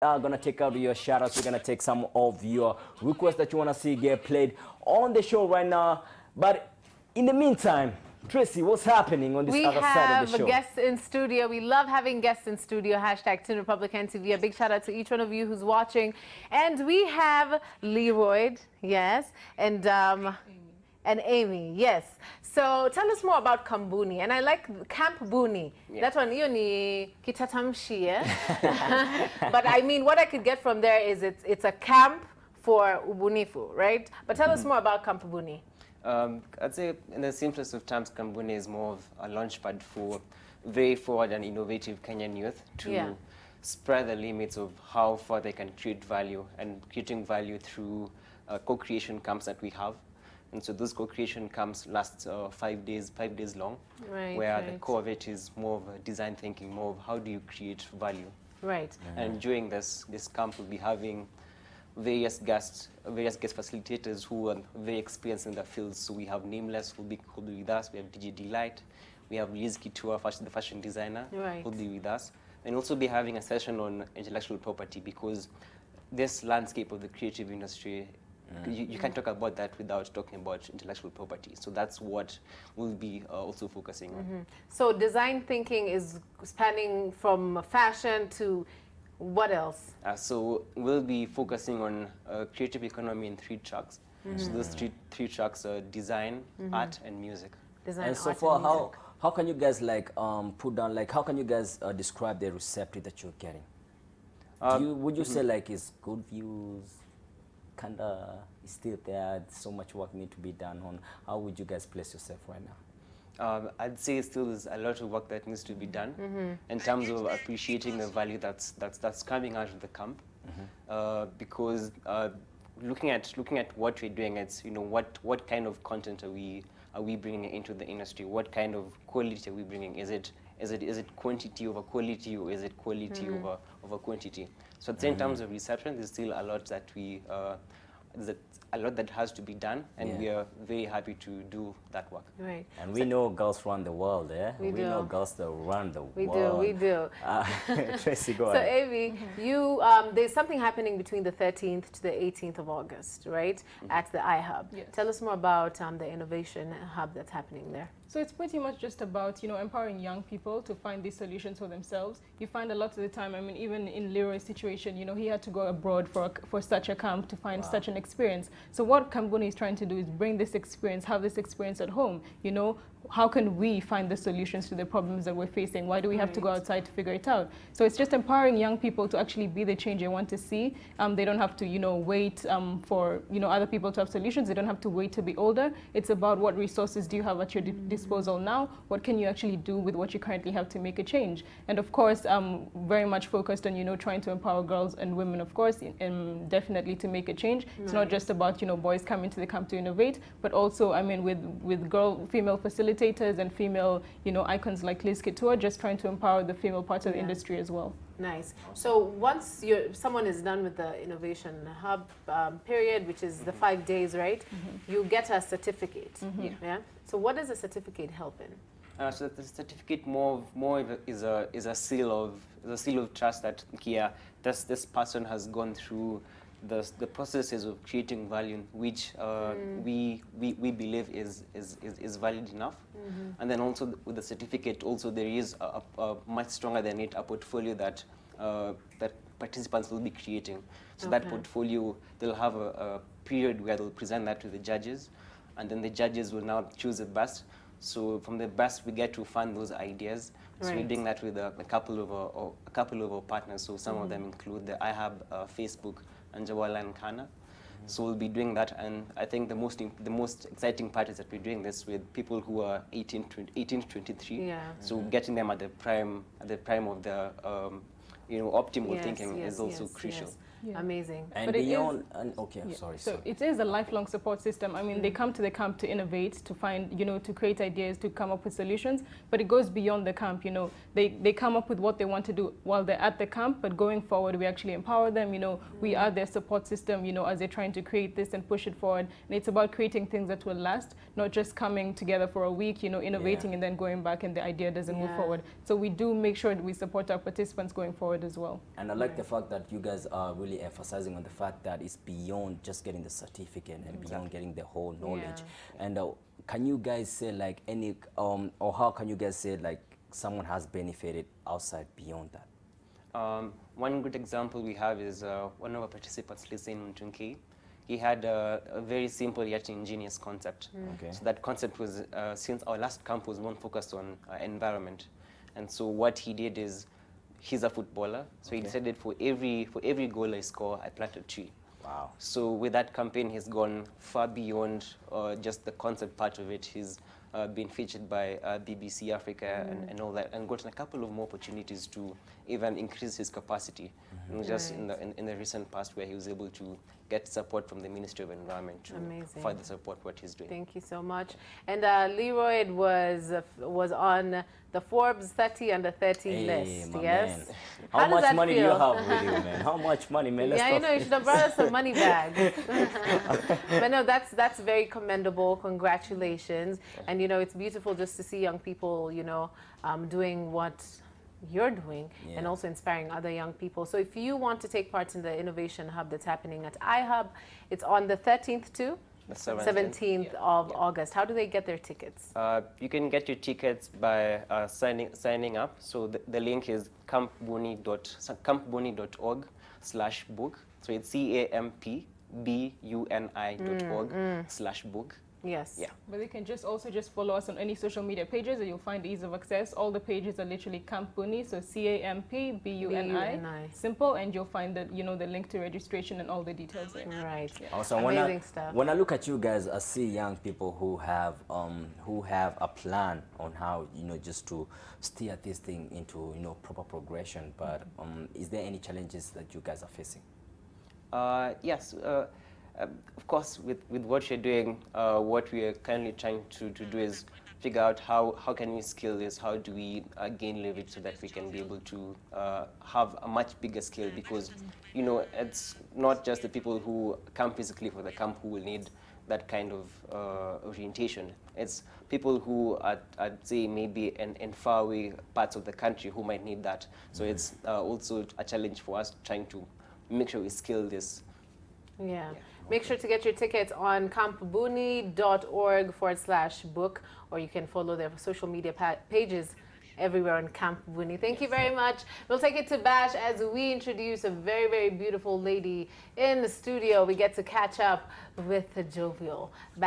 are gonna take out your shout outs. We're gonna take some of your requests that you wanna see get played on the show right now. But in the meantime, Tracy, what's happening on this other side of the show? We have guests in studio. We love having guests in studio. Hashtag TeenRepublik NTV. A big shout out to each one of you who's watching. And we have Leroy, yes, and Amy, yes. So tell us more about CampBuni. And I like CampBuni. Yeah. That one, ni kitatamshi, but I mean, what I could get from there is it's a camp for ubunifu, right? But tell us more about CampBuni. I'd say in the simplest of terms, CampBuni is more of a launchpad for very forward and innovative Kenyan youth to spread the limits of how far they can create value, and creating value through co-creation camps that we have. And so those co-creation camps last 5 days long, where the core of it is more of a design thinking, more of how do you create value. Right. And during this camp, we'll be having various guest facilitators who are very experienced in their fields. So we have Nameless who'll be with us. We have DJ Delight. We have Liz Kitua, the fashion designer, who'll be with us. And also be having a session on intellectual property, because this landscape of the creative industry, you can't talk about that without talking about intellectual property. So that's what we'll be also focusing on. So design thinking is spanning from fashion to what else? So we'll be focusing on creative economy in 3 tracks. So those three tracks are design, art, and music. Design, and so far, how can you guys like put down, like how can you guys describe the reception that you're getting? Would you say like it's good views? Kinda is still there, so much work need to be done on. How would you guys place yourself right now? I'd say still there's a lot of work that needs to be done in terms of appreciating the value that's coming out of the camp, because looking at what we're doing, it's what kind of content are we bringing into the industry? What kind of quality are we bringing? Is it quantity over quality, or is it quality over quantity? So I'd say in terms of reception, there's still a lot that that has to be done, and we are very happy to do that work. Right. And we know girls run the world, eh? We know girls that run the world. We do. Tracy, go so ahead. Amy, you there's something happening between the 13th to the 18th of August, right? At the iHub. Yes. Tell us more about the innovation hub that's happening there. So it's pretty much just about, empowering young people to find these solutions for themselves. You find a lot of the time, I mean, even in Leroy's situation, he had to go abroad for such a camp to find such an experience. So what CampBuni is trying to do is bring this experience, have this experience at home. How can we find the solutions to the problems that we're facing? Why do we have to go outside to figure it out? So it's just empowering young people to actually be the change they want to see. They don't have to, wait for, other people to have solutions. They don't have to wait to be older. It's about what resources do you have at your disposal now? What can you actually do with what you currently have to make a change? And of course, very much focused on, trying to empower girls and women, of course, and definitely to make a change. It's not just about, boys coming to the camp to innovate, but also, I mean, with female facilitators and female, icons like Liz Kitua, just trying to empower the female part of the industry as well. Nice. So once someone is done with the Innovation Hub period, which is the 5 days, right? You get a certificate. Yeah. So what does a certificate help in? So the certificate more is a seal of trust that this person has gone through the processes of creating value, which we believe is valid enough. And then also with the certificate, also there is a much stronger than it, a portfolio that participants will be creating. So that portfolio, they'll have a period where they'll present that to the judges, and then the judges will now choose the best. So from the best, we get to fund those ideas. So we're doing that with a couple of our partners. So some of them include the iHub, Facebook, and Jawala and Kana. So we'll be doing that, and I think the most exciting part is that we're doing this with people who are 18 to 23. Yeah. So getting them at the prime of the optimal thinking is also crucial. Yeah. Amazing. And but beyond, sorry. So it is a lifelong support system. I mean, they come to the camp to innovate, to find, to create ideas, to come up with solutions, but it goes beyond the camp. They come up with what they want to do while they're at the camp, but going forward, we actually empower them. We are their support system, as they're trying to create this and push it forward. And it's about creating things that will last, not just coming together for a week, innovating and then going back and the idea doesn't move forward. So we do make sure that we support our participants going forward forward as well. And I like the fact that you guys are really emphasizing on the fact that it's beyond just getting the certificate and beyond getting the whole knowledge. And can you guys say like any, or how can you guys say like someone has benefited outside beyond that? One good example we have is one of our participants, Lisin Mtunki. He had a very simple yet ingenious concept. Okay. So that concept was, since our last camp was more focused on environment. And so what he did is, he's a footballer, so he decided for every goal I score, I plant a tree. Wow. So with that campaign, he's gone far beyond just the concept part of it. He's been featured by BBC Africa and all that, and gotten a couple of more opportunities to even increase his capacity. And just in the recent past, where he was able to get support from the Ministry of Environment to further support what he's doing. Thank you so much. And Leroy was on the Forbes 30 under 30 list. Yes. Man. How does much that money feel? do you have with you, man? How much money, man? Let's Yeah, you know, you should have brought us some money bags. But no, that's very commendable. Congratulations. And you know, it's beautiful just to see young people, you know, doing what you're doing and also inspiring other young people. So if you want to take part in the Innovation Hub that's happening at iHub, it's on the 13th to The 17th of August. How do they get their tickets? You can get your tickets by signing up. So the link is campbuni.org/book. So it's campbuni.org/book. Yes. Yeah. But they can also just follow us on any social media pages and you'll find ease of access. All the pages are literally CampBuni, so CampBuni. Simple, and you'll find the the link to registration and all the details there. Right. Also, amazing stuff. When I look at you guys, I see young people who have a plan on how just to steer this thing into proper progression. But is there any challenges that you guys are facing? Yes. Of course, with what you're doing, what we are currently trying to do is figure out how can we scale this, how do we gain leverage so that we can be able to have a much bigger scale, because it's not just the people who come physically for the camp who will need that kind of orientation. It's people who are, I'd say, maybe in faraway parts of the country who might need that. So it's also a challenge for us trying to make sure we scale this. Yeah. Make sure to get your tickets on campbuni.org/book, or you can follow their social media pages everywhere on CampBuni. Thank you very much. We'll take it to Bash as we introduce a very, very beautiful lady in the studio. We get to catch up with the Jovial.